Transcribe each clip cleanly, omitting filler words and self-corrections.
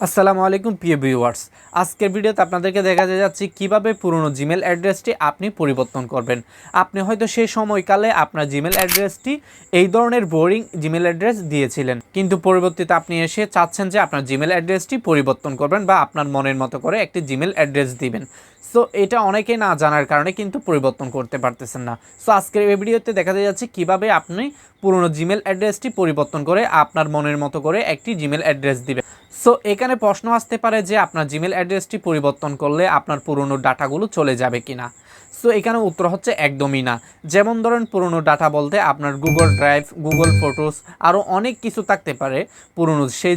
আসসালামু আলাইকুম প্রিয় ভিউয়ার্স। আজকের ভিডিওতে আপনাদেরকে দেখাতে যাচ্ছি কিভাবে পুরনো জিমেল অ্যাড্রেসটি আপনি পরিবর্তন করবেন। আপনি হয়তো সেই সময়কালে আপনার জিমেল অ্যাড্রেসটি এই ধরনের বোরিং জিমেল অ্যাড্রেস দিয়েছিলেন, কিন্তু পরবর্তীতে আপনি এসে চাচ্ছেন যে আপনার জিমেল অ্যাড্রেসটি পরিবর্তন করবেন বা আপনার মনের মতো করে একটি জিমেল অ্যাড্রেস দিবেন। সো এটা অনেকেই না জানার কারণে কিন্তু পরিবর্তন করতে পারতেছেন না। সো আজকের এই ভিডিওতে দেখাতে যাচ্ছে কিভাবে আপনি পুরনো জিমেল অ্যাড্রেসটি পরিবর্তন করে আপনার মনের মতো করে একটি জিমেল অ্যাড্রেস দিবেন। সো এখানে প্রশ্ন আসতে পারে যে আপনার জিমেল অ্যাড্রেসটি পরিবর্তন করলে আপনার পুরনো ডাটাগুলো চলে যাবে কিনা। সো এখানে উত্তর হচ্ছে একদমই না। যেমন ধরেন পুরনো ডাটা বলতে আপনার গুগল ড্রাইভ, গুগল ফটোস আরও অনেক কিছু থাকতে পারে পুরনো সেই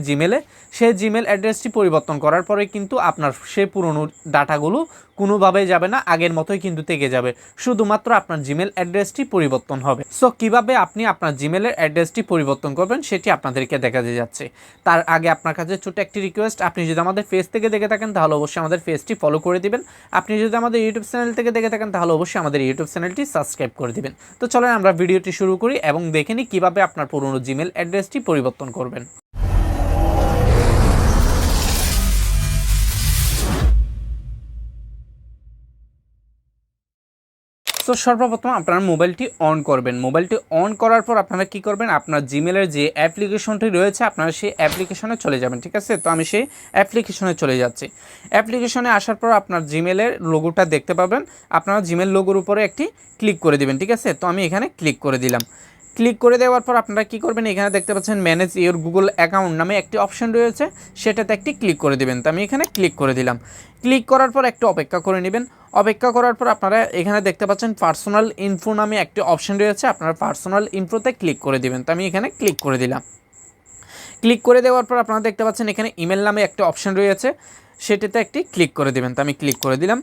জিমেল অ্যাড্রেসটি পরিবর্তন করার পরে কিন্তু আপনার সেই পুরনো ডাটাগুলো কোনোভাবেই যাবে না, আগের মতোই কিন্তু থেকে যাবে, শুধুমাত্র আপনার জিমেল অ্যাড্রেসটি পরিবর্তন হবে। সো কীভাবে আপনি আপনার জিমেলের অ্যাড্রেসটি পরিবর্তন করবেন সেটি আপনাদেরকে দেখাতে যাচ্ছে। তার আগে আপনার কাছে ছোট্ট একটি রিকোয়েস্ট, আপনি যদি আমাদের ফেস থেকে দেখে থাকেন তাহলে অবশ্যই আমাদের ফেসটি ফলো করে দিবেন। আপনি যদি আমাদের ইউটিউব চ্যানেল থেকে দেখে থাকেন তাহলে অবশ্যই আমাদের ইউটিউব চ্যানেলটি সাবস্ক্রাইব করে দিবেন। তো চলেন আমরা ভিডিওটি শুরু করি এবং দেখে নিই কীভাবে আপনার পুরনো জিমেল অ্যাড্রেসটি পরিবর্তন করবেন। তো সর্বপ্রথম আপনার মোবাইলটি অন করবেন। মোবাইলটি অন করার পর আপনারা কী করবেন, আপনার জিমেলের যে অ্যাপ্লিকেশনটি রয়েছে আপনারা সেই অ্যাপ্লিকেশনে চলে যাবেন। ঠিক আছে, তো আমি সেই অ্যাপ্লিকেশনে চলে যাচ্ছি। অ্যাপ্লিকেশনে আসার পর আপনার জিমেলের লোগোটা দেখতে পাবেন, আপনারা জিমেল লোগোর উপরে একটি ক্লিক করে দেবেন। ঠিক আছে, তো আমি এখানে ক্লিক করে দিলাম। ক্লিক করে দেওয়ার পর আপনারা কী করবেন, এখানে দেখতে পাচ্ছেন ম্যানেজ ইওর গুগল অ্যাকাউন্ট নামে একটি অপশন রয়েছে, সেটাতে একটি ক্লিক করে দেবেন। তো আমি এখানে ক্লিক করে দিলাম। ক্লিক করার পর একটু অপেক্ষা করে নেবেন। অপেক্ষা করার পর আপনারা এখানে দেখতে পাচ্ছেন পার্সোনাল ইনফো নামে একটি অপশন রয়েছে, আপনারা পার্সোনাল ইনফোতে ক্লিক করে দিবেন। তো আমি এখানে ক্লিক করে দিলাম। ক্লিক করে দেওয়ার পর আপনারা দেখতে পাচ্ছেন এখানে ইমেল নামে একটা অপশন রয়েছে, সেটাতে একটি ক্লিক করে দেবেন। তো আমি ক্লিক করে দিলাম।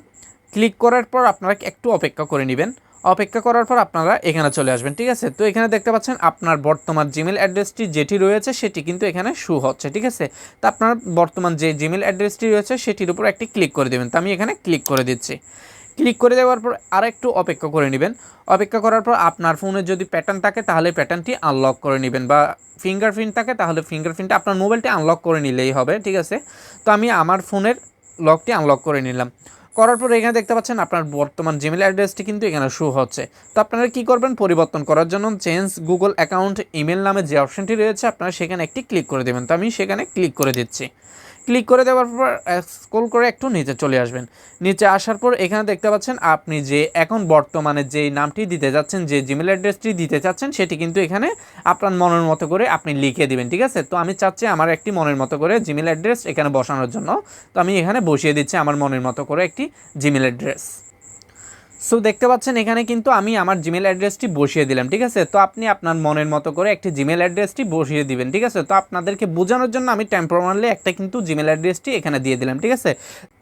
ক্লিক করার পর আপনারা একটু অপেক্ষা করে নেবেন। অপেক্ষা করার পর আপনারা এখানে চলে আসবেন। ঠিক আছে, তো এখানে দেখতে পাচ্ছেন আপনার বর্তমান জিমেল অ্যাড্রেসটি যেটি রয়েছে সেটি কিন্তু এখানে শো হচ্ছে। ঠিক আছে, তো আপনার বর্তমান যে জিমেল অ্যাড্রেসটি রয়েছে সেটির উপর একটি ক্লিক করে দেবেন। তো আমি এখানে ক্লিক করে দিচ্ছি। ক্লিক করে দেওয়ার পর আর একটু অপেক্ষা করে নেবেন। অপেক্ষা করার পর আপনার ফোনে যদি প্যাটার্ন থাকে তাহলে প্যাটার্নটি আনলক করে নেবেন, বা ফিঙ্গারপ্রিন্ট থাকে তাহলে ফিঙ্গারপ্রিন্টটা আপনার মোবাইলটি আনলক করে নিলেই হবে। ঠিক আছে, তো আমি আমার ফোনের লকটি আনলক করে নিলাম। করার পর এখানে দেখতে পাচ্ছেন আপনার বর্তমান জিমেল অ্যাড্রেসটি কিন্তু এখানে শো হচ্ছে। তো আপনারা কী করবেন, পরিবর্তন করার জন্য চেঞ্জ গুগল অ্যাকাউন্ট ইমেল নামে যে অপশনটি রয়েছে আপনারা সেখানে একটি ক্লিক করে দেবেন। তো আমি সেখানে ক্লিক করে দিচ্ছি। ক্লিক করে দেওয়ার পর স্ক্রল করে একটু নিচে চলে আসবেন। নিচে আসার পর এখানে দেখতে পাচ্ছেন আপনি যে এখন বর্তমানে যে নামটি দিতে যাচ্ছেন, যে জিমেল অ্যাড্রেসটি দিতে চাচ্ছেন সেটি কিন্তু এখানে আপনার মনের মতো করে আপনি লিখে দিবেন। ঠিক আছে, তো আমি চাচ্ছি আমার একটি মনের মতো করে জিমেল অ্যাড্রেস এখানে বসানোর জন্য, তো আমি এখানে বসিয়ে দিচ্ছি আমার মনের মতো করে একটি জিমেল অ্যাড্রেস। সো দেখতে পাচ্ছেন এখানে কিন্তু আমি আমার জিমেল অ্যাড্রেসটি বসিয়ে দিলাম। ঠিক আছে, তো আপনি আপনার মনের মতো করে একটি জিমেল অ্যাড্রেসটি বসিয়ে দিবেন। ঠিক আছে, তো আপনাদেরকে বোঝানোর জন্য আমি টেম্পোরারি একটা কিন্তু জিমেল অ্যাড্রেসটি এখানে দিয়ে দিলাম। ঠিক আছে,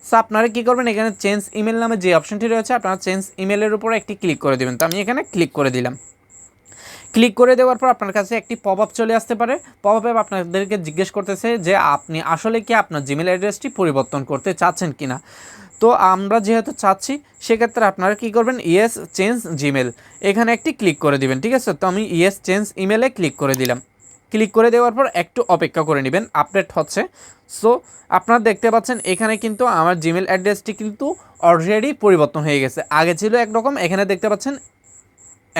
সো আপনারা কী করবেন, এখানে চেঞ্জ ইমেল নামে যে অপশনটি রয়েছে আপনারা চেঞ্জ ইমেলের উপরে একটি ক্লিক করে দেবেন। তো আমি এখানে ক্লিক করে দিলাম। ক্লিক করে দেওয়ার পর আপনার কাছে একটি পপ আপ চলে আসতে পারে। পপ আপে আপনাদেরকে জিজ্ঞেস করতেছে যে আপনি আসলে কি আপনার জিমেল অ্যাড্রেসটি পরিবর্তন করতে চাচ্ছেন কিনা। তো আমরা যেহেতু চাচ্ছি সেক্ষেত্রে আপনারা কী করবেন, ইয়েস চেঞ্জ জিমেল এখানে একটি ক্লিক করে দিবেন। ঠিক আছে, তো আমি ইয়েস চেঞ্জ ইমেলে ক্লিক করে দিলাম। ক্লিক করে দেওয়ার পর একটু অপেক্ষা করে নেবেন, আপডেট হচ্ছে। সো আপনারা দেখতে পাচ্ছেন এখানে কিন্তু আমার জিমেল অ্যাড্রেসটি কিন্তু অলরেডি পরিবর্তন হয়ে গেছে। আগে ছিল একরকম, এখানে দেখতে পাচ্ছেন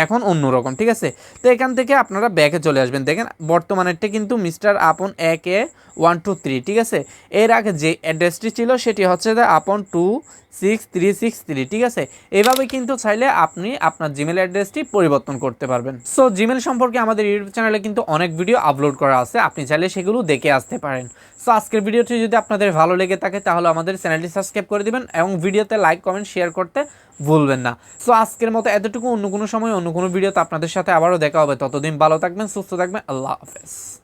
এখন অন্যরকম। ঠিক আছে, তো এখান থেকে আপনারা ব্যাকে চলে আসবেন। দেখেন বর্তমানেরটা কিন্তু মিস্টার আপন 1A123। ঠিক আছে, এর আগে যে অ্যাড্রেসটি ছিল সেটি হচ্ছে আপন 26363। ঠিক আছে, এইভাবে কিন্তু চাইলে আপনি আপনার জিমেল অ্যাড্রেসটি পরিবর্তন করতে পারবেন। সো জিমেল সম্পর্কে আমাদের ইউটিউব চ্যানেলে কিন্তু অনেক ভিডিও আপলোড করা আছে, আপনি চাইলে সেগুলো দেখে আসতে পারেন। সো আজকের ভিডিওটি যদি আপনাদের ভালো লেগে থাকে তাহলে আমাদের চ্যানেলটি সাবস্ক্রাইব করে দিবেন এবং ভিডিওতে লাইক কমেন্ট শেয়ার করতে ভুলবেন না। সো আজকের মতো এতটুকু, অন্য কোনো সময় অন্য কোনো ভিডিওতে আপনাদের সাথে আবারও দেখা হবে। ততদিন ভালো থাকবেন, সুস্থ থাকবেন, আল্লাহ হাফেজ।